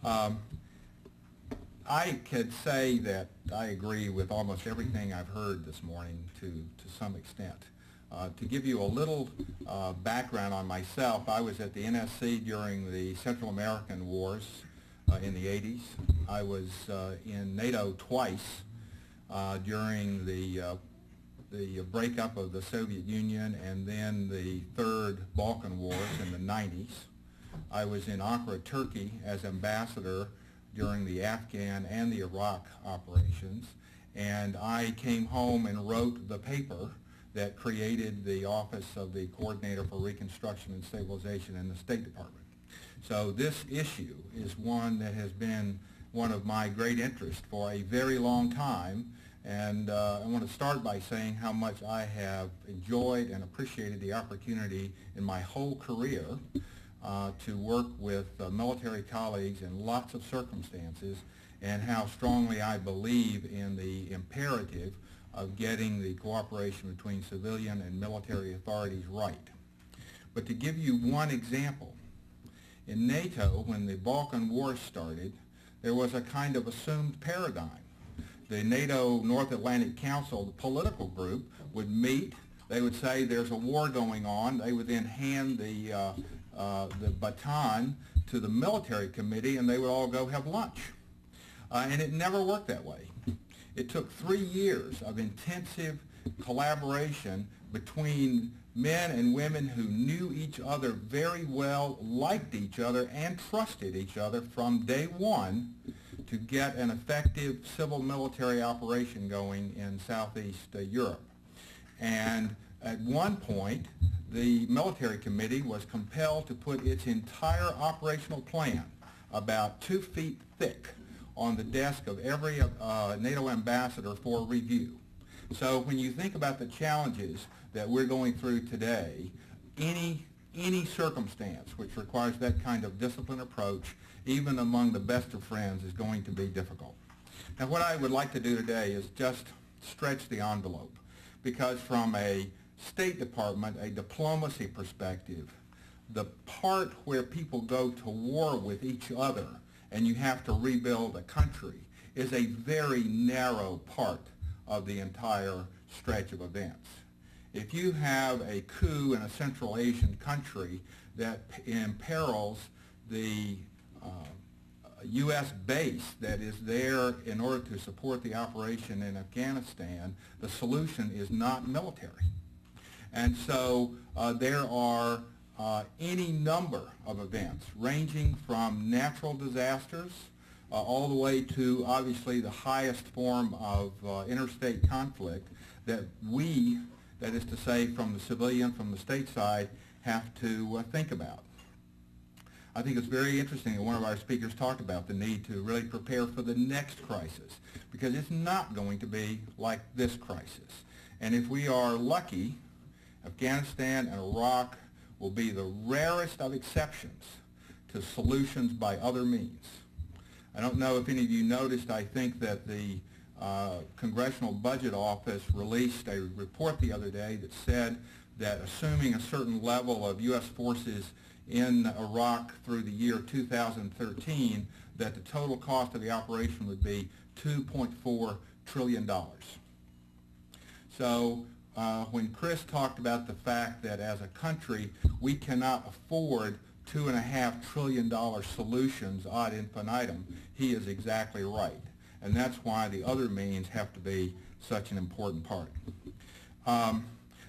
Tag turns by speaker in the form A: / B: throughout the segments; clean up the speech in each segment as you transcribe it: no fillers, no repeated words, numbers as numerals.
A: I could say that I agree with almost everything I've heard this morning to some extent. To give you a little background on myself, I was at the NSC during the Central American Wars in the 80s. I was in NATO twice during the breakup of the Soviet Union and then the Third Balkan Wars in the 90s. I was in Ankara, Turkey as ambassador during the Afghan and the Iraq operations, and I came home and wrote the paper that created the Office of the Coordinator for Reconstruction and Stabilization in the State Department. So this issue is one that has been one of my great interests for a very long time, and I want to start by saying how much I have enjoyed and appreciated the opportunity in my whole career to work with military colleagues in lots of circumstances, and how strongly I believe in the imperative of getting the cooperation between civilian and military authorities right. But to give you one example, in NATO, when the Balkan Wars started, there was a kind of assumed paradigm. The NATO North Atlantic Council, the political group, would meet. They would say there's a war going on. They would then hand the baton to the military committee, and they would all go have lunch. And it never worked that way. It took 3 years of intensive collaboration between men and women who knew each other very well, liked each other, and trusted each other from day one to get an effective civil-military operation going in Southeast Europe. And at one point, the military committee was compelled to put its entire operational plan, about 2 feet thick, on the desk of every NATO ambassador for review. So when you think about the challenges that we're going through today, any circumstance which requires that kind of disciplined approach, even among the best of friends, is going to be difficult. Now, what I would like to do today is just stretch the envelope, because from a State Department, a diplomacy perspective, the part where people go to war with each other and you have to rebuild a country is a very narrow part of the entire stretch of events. If you have a coup in a Central Asian country that imperils the U.S. base that is there in order to support the operation in Afghanistan, the solution is not military. And so there are any number of events, ranging from natural disasters all the way to, obviously, the highest form of interstate conflict that we, that is to say from the civilian, from the state side, have to think about. I think it's very interesting that one of our speakers talked about the need to really prepare for the next crisis, because it's not going to be like this crisis. And if we are lucky, Afghanistan and Iraq will be the rarest of exceptions to solutions by other means. I don't know if any of you noticed, I think that the Congressional Budget Office released a report the other day that said that assuming a certain level of U.S. forces in Iraq through the year 2013, that the total cost of the operation would be $2.4 trillion. So when Chris talked about the fact that as a country we cannot afford $2.5 trillion solutions ad infinitum, he is exactly right. And that's why the other means have to be such an important part.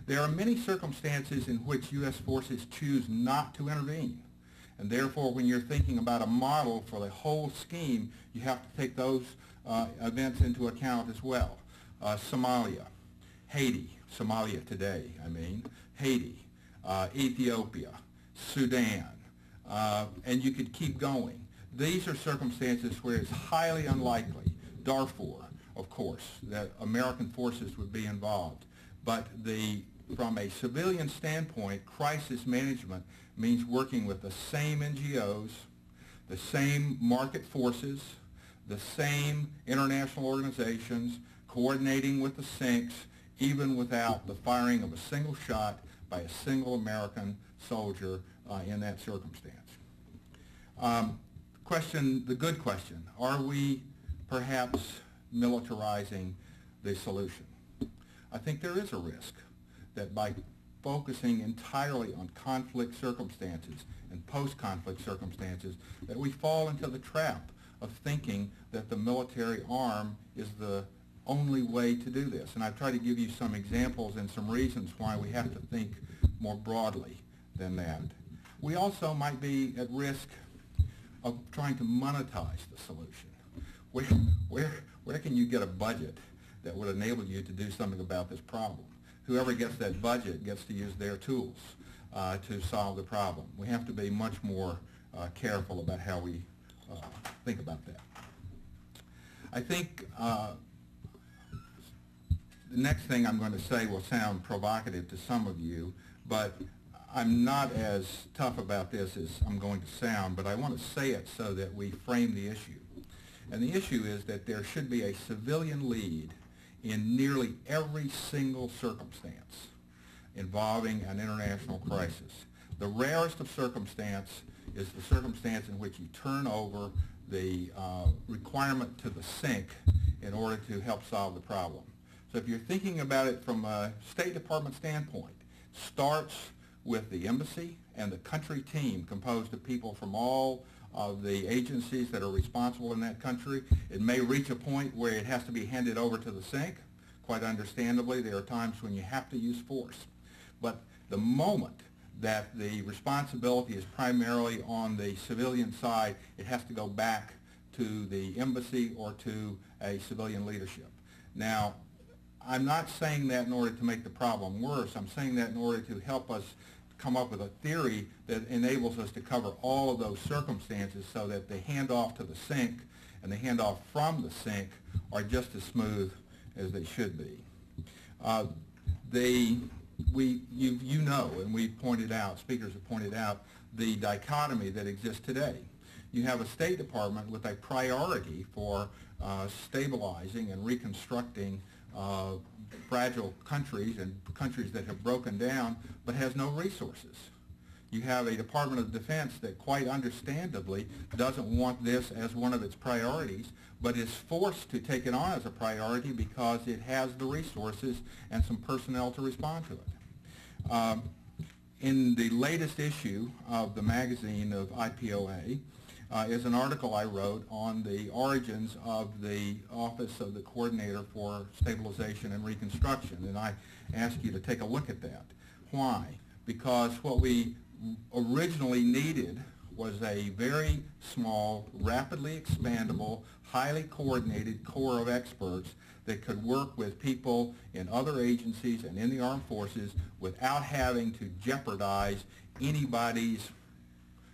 A: There are many circumstances in which U.S. forces choose not to intervene. And therefore, when you're thinking about a model for the whole scheme, you have to take those events into account as well. Somalia, Haiti, Somalia today, Haiti, Ethiopia, Sudan, and you could keep going. These are circumstances where it's highly unlikely, Darfur, of course, that American forces would be involved. But from a civilian standpoint, crisis management means working with the same NGOs, the same market forces, the same international organizations, coordinating with the sinks, even without the firing of a single shot by a single American soldier in that circumstance. the good question, are we perhaps militarizing the solution? I think there is a risk that by focusing entirely on conflict circumstances and post-conflict circumstances, that we fall into the trap of thinking that the military arm is the only way to do this. And I've tried to give you some examples and some reasons why we have to think more broadly than that. We also might be at risk of trying to monetize the solution. Where can you get a budget that would enable you to do something about this problem? Whoever gets that budget gets to use their tools to solve the problem. We have to be much more careful about how we think about that. I think the next thing I'm going to say will sound provocative to some of you, but I'm not as tough about this as I'm going to sound, but I want to say it so that we frame the issue. And the issue is that there should be a civilian lead in nearly every single circumstance involving an international crisis. The rarest of circumstance is the circumstance in which you turn over the requirement to the sink in order to help solve the problem. So if you're thinking about it from a State Department standpoint, starts with the embassy and the country team composed of people from all of the agencies that are responsible in that country. It may reach a point where it has to be handed over to the sink. Quite understandably, there are times when you have to use force. But the moment that the responsibility is primarily on the civilian side, it has to go back to the embassy or to a civilian leadership. Now, I'm not saying that in order to make the problem worse. I'm saying that in order to help us come up with a theory that enables us to cover all of those circumstances so that the handoff to the sink and the handoff from the sink are just as smooth as they should be. You know, and we've pointed out, speakers have pointed out, the dichotomy that exists today. You have a State Department with a priority for stabilizing and reconstructing fragile countries and countries that have broken down, but has no resources. You have a Department of Defense that quite understandably doesn't want this as one of its priorities, but is forced to take it on as a priority because it has the resources and some personnel to respond to it. In the latest issue of the magazine of IPOA is an article I wrote on the origins of the Office of the Coordinator for Stabilization and Reconstruction, and I ask you to take a look at that. Why? Because what we originally needed was a very small, rapidly expandable, highly coordinated corps of experts that could work with people in other agencies and in the armed forces without having to jeopardize anybody's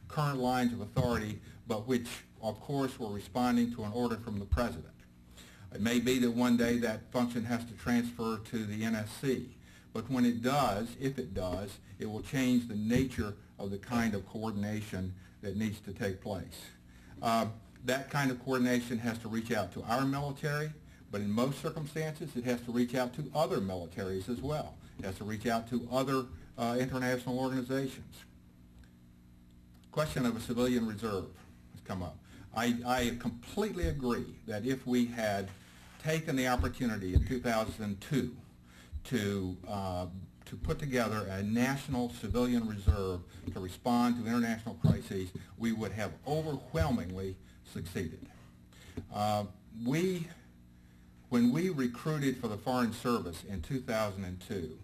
A: current lines of authority, but which, of course, were responding to an order from the President. It may be that one day that function has to transfer to the NSC, but when it does, if it does, it will change the nature of the kind of coordination that needs to take place. That kind of coordination has to reach out to our military, but in most circumstances it has to reach out to other militaries as well. It has to reach out to other international organizations. Question of a civilian reserve has come up. I completely agree that if we had taken the opportunity in 2002 to put together a national civilian reserve to respond to international crises, we would have overwhelmingly succeeded. When we recruited for the Foreign Service in 2002,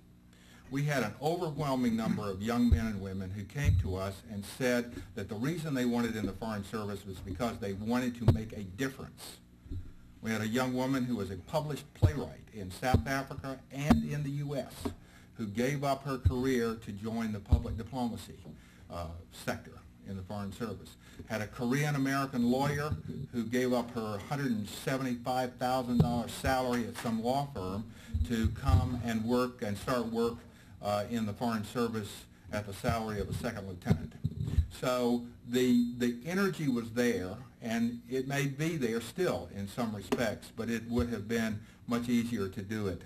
A: we had an overwhelming number of young men and women who came to us and said that the reason they wanted in the Foreign Service was because they wanted to make a difference. We had a young woman who was a published playwright in South Africa and in the U.S. who gave up her career to join the public diplomacy sector in the Foreign Service. Had a Korean-American lawyer who gave up her $175,000 salary at some law firm to come and work and start work in the Foreign Service at the salary of a second lieutenant. So the energy was there, and it may be there still in some respects, but it would have been much easier to do it